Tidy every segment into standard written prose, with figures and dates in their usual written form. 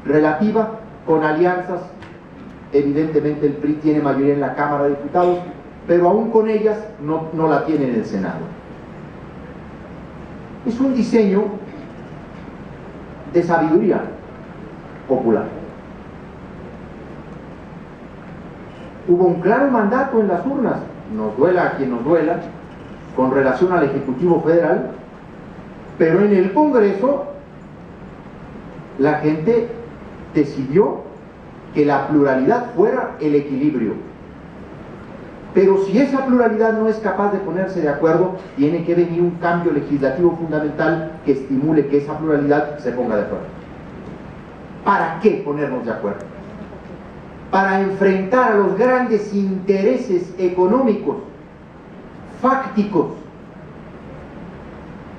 relativa, con alianzas. Evidentemente el PRI tiene mayoría en la Cámara de Diputados, pero aún con ellas no la tiene en el Senado. Es un diseño de sabiduría popular. Hubo un claro mandato en las urnas, nos duela a quien nos duela, con relación al Ejecutivo Federal, pero en el Congreso la gente decidió que la pluralidad fuera el equilibrio. Pero si esa pluralidad no es capaz de ponerse de acuerdo, tiene que venir un cambio legislativo fundamental que estimule que esa pluralidad se ponga de acuerdo. ¿Para qué ponernos de acuerdo? Para enfrentar a los grandes intereses económicos, fácticos,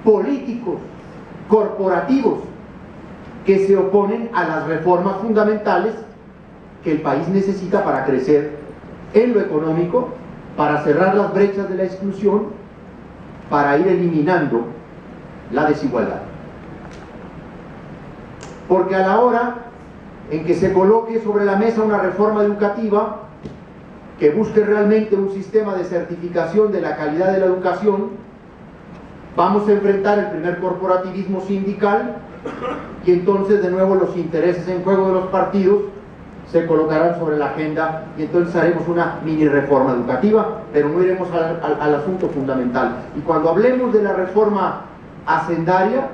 políticos, corporativos, que se oponen a las reformas fundamentales que el país necesita para crecer en lo económico, para cerrar las brechas de la exclusión, para ir eliminando la desigualdad. Porque a la hora en que se coloque sobre la mesa una reforma educativa que busque realmente un sistema de certificación de la calidad de la educación, vamos a enfrentar el primer corporativismo sindical y entonces de nuevo los intereses en juego de los partidos se colocarán sobre la agenda y entonces haremos una mini reforma educativa, pero no iremos al asunto fundamental. Y cuando hablemos de la reforma hacendaria,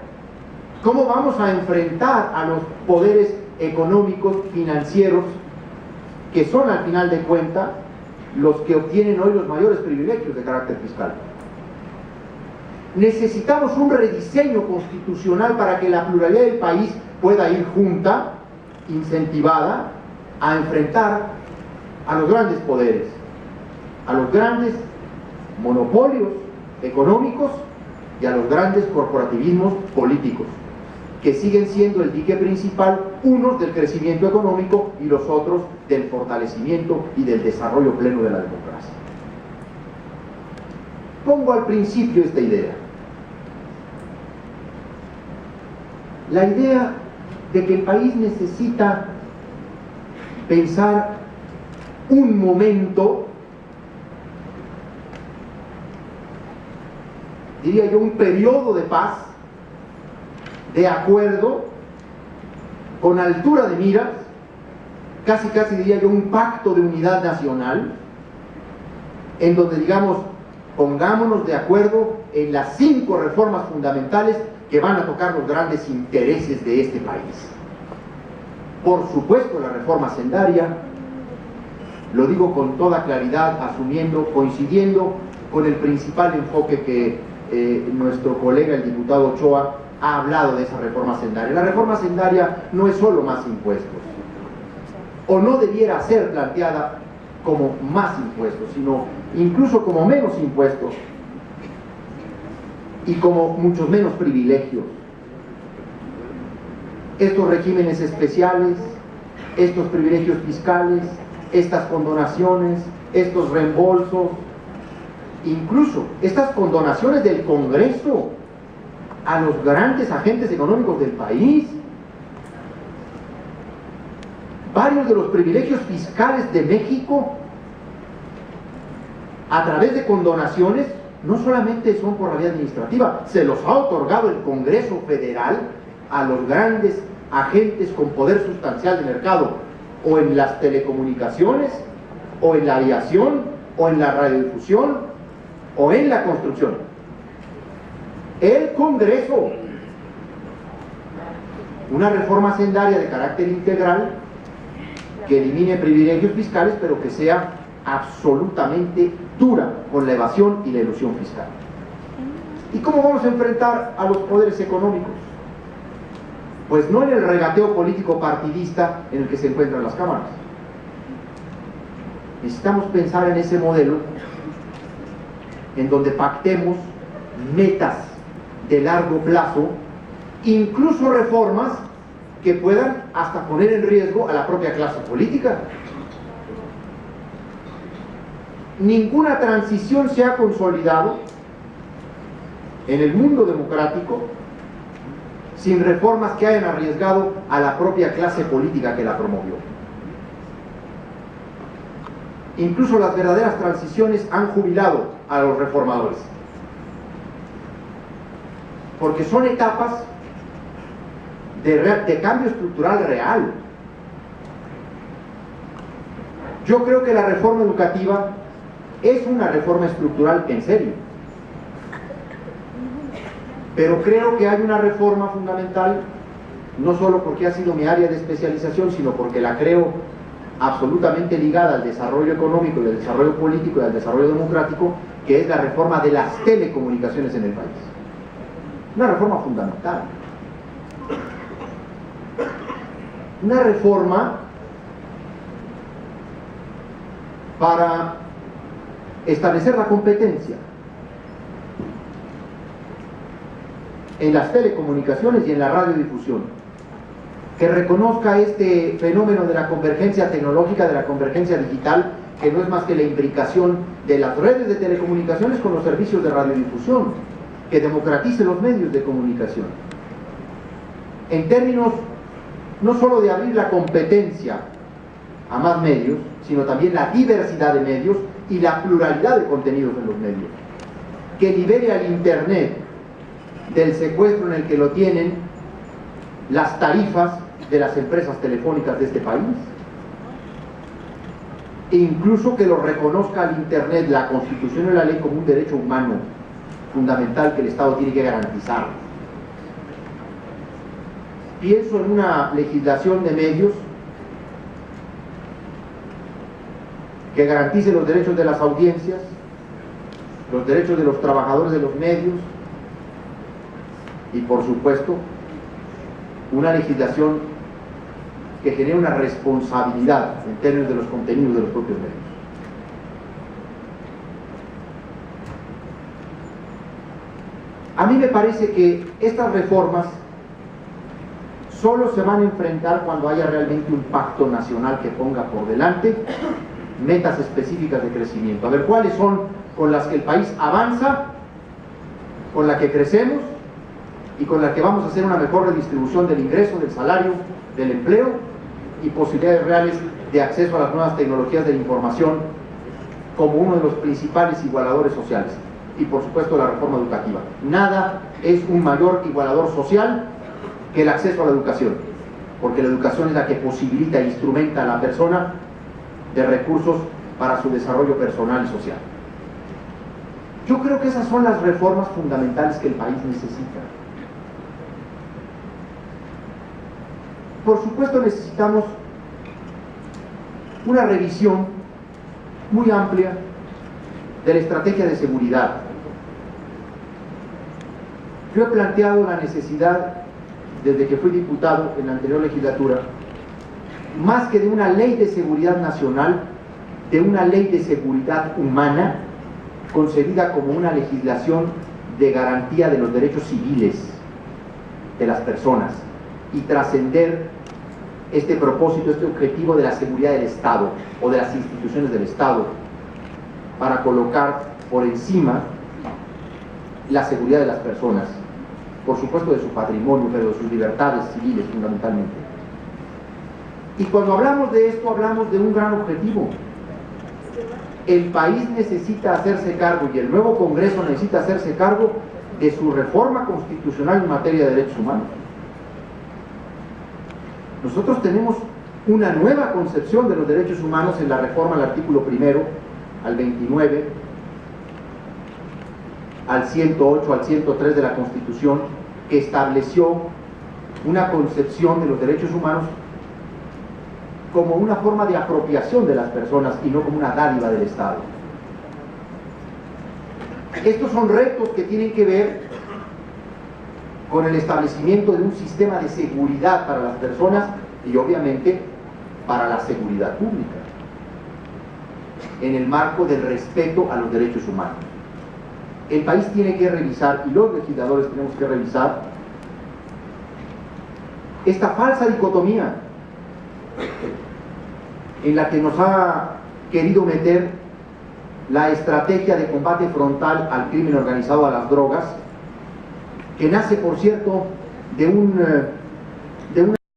¿cómo vamos a enfrentar a los poderes económicos, financieros, que son al final de cuentas los que obtienen hoy los mayores privilegios de carácter fiscal? Necesitamos un rediseño constitucional para que la pluralidad del país pueda ir junta, incentivada, a enfrentar a los grandes poderes, a los grandes monopolios económicos y a los grandes corporativismos políticos, que siguen siendo el dique principal, unos del crecimiento económico y los otros del fortalecimiento y del desarrollo pleno de la democracia. Pongo al principio esta idea. La idea de que el país necesita pensar un momento, diría yo, un periodo de paz, de acuerdo, con altura de miras, casi diría yo un pacto de unidad nacional, en donde digamos, pongámonos de acuerdo en las 5 reformas fundamentales que van a tocar los grandes intereses de este país. Por supuesto, la reforma hacendaria, lo digo con toda claridad, asumiendo, coincidiendo con el principal enfoque que nuestro colega, el diputado Ochoa, ha hablado de esa reforma hacendaria. La reforma hacendaria no es solo más impuestos, o no debiera ser planteada como más impuestos, sino incluso como menos impuestos y como muchos menos privilegios. Estos regímenes especiales, estos privilegios fiscales, estas condonaciones, estos reembolsos, incluso estas condonaciones del Congreso a los grandes agentes económicos del país. Varios de los privilegios fiscales de México, a través de condonaciones, no solamente son por la vía administrativa, se los ha otorgado el Congreso Federal a los grandes agentes con poder sustancial de mercado, o en las telecomunicaciones, o en la aviación, o en la radiodifusión, o en la construcción. El Congreso, una reforma hacendaria de carácter integral que elimine privilegios fiscales, pero que sea absolutamente dura con la evasión y la elusión fiscal. ¿Y cómo vamos a enfrentar a los poderes económicos? Pues no en el regateo político partidista en el que se encuentran las cámaras. Necesitamos pensar en ese modelo en donde pactemos metas de largo plazo, incluso reformas que puedan hasta poner en riesgo a la propia clase política. Ninguna transición se ha consolidado en el mundo democrático sin reformas que hayan arriesgado a la propia clase política que la promovió. Incluso las verdaderas transiciones han jubilado a los reformadores, porque son etapas de cambio estructural real. Yo creo que la reforma educativa es una reforma estructural en serio, pero creo que hay una reforma fundamental, no solo porque ha sido mi área de especialización, sino porque la creo absolutamente ligada al desarrollo económico y al desarrollo político y al desarrollo democrático, que es la reforma de las telecomunicaciones en el país. Una reforma fundamental. Una reforma para establecer la competencia en las telecomunicaciones y en la radiodifusión, que reconozca este fenómeno de la convergencia tecnológica, de la convergencia digital, que no es más que la imbricación de las redes de telecomunicaciones con los servicios de radiodifusión, que democratice los medios de comunicación, en términos no solo de abrir la competencia a más medios, sino también la diversidad de medios y la pluralidad de contenidos en los medios, que libere al Internet del secuestro en el que lo tienen las tarifas de las empresas telefónicas de este país, e incluso que lo reconozca al Internet la Constitución y la ley como un derecho humano fundamental que el Estado tiene que garantizar. Pienso en una legislación de medios que garantice los derechos de las audiencias, los derechos de los trabajadores de los medios y, por supuesto, una legislación que genere una responsabilidad en términos de los contenidos de los propios medios. A mí me parece que estas reformas solo se van a enfrentar cuando haya realmente un pacto nacional que ponga por delante metas específicas de crecimiento. A ver, ¿cuáles son con las que el país avanza, con las que crecemos y con las que vamos a hacer una mejor redistribución del ingreso, del salario, del empleo y posibilidades reales de acceso a las nuevas tecnologías de la información como uno de los principales igualadores sociales? Y por supuesto la reforma educativa. Nada es un mayor igualador social que el acceso a la educación, porque la educación es la que posibilita e instrumenta a la persona de recursos para su desarrollo personal y social. Yo creo que esas son las reformas fundamentales que el país necesita. Por supuesto necesitamos una revisión muy amplia de la estrategia de seguridad. Yo he planteado la necesidad, desde que fui diputado en la anterior legislatura, más que de una ley de seguridad nacional, de una ley de seguridad humana, concebida como una legislación de garantía de los derechos civiles de las personas, y trascender este propósito, este objetivo de la seguridad del Estado o de las instituciones del Estado, para colocar por encima la seguridad de las personas, por supuesto de su patrimonio, pero de sus libertades civiles fundamentalmente. Y cuando hablamos de esto, hablamos de un gran objetivo. El país necesita hacerse cargo, y el nuevo Congreso necesita hacerse cargo de su reforma constitucional en materia de derechos humanos. Nosotros tenemos una nueva concepción de los derechos humanos en la reforma al artículo 1, al 29, al 108, al 103 de la Constitución, que estableció una concepción de los derechos humanos como una forma de apropiación de las personas y no como una dádiva del Estado. Estos son retos que tienen que ver con el establecimiento de un sistema de seguridad para las personas y obviamente para la seguridad pública, en el marco del respeto a los derechos humanos. El país tiene que revisar, y los legisladores tenemos que revisar, esta falsa dicotomía en la que nos ha querido meter la estrategia de combate frontal al crimen organizado, a las drogas, que nace, por cierto, de un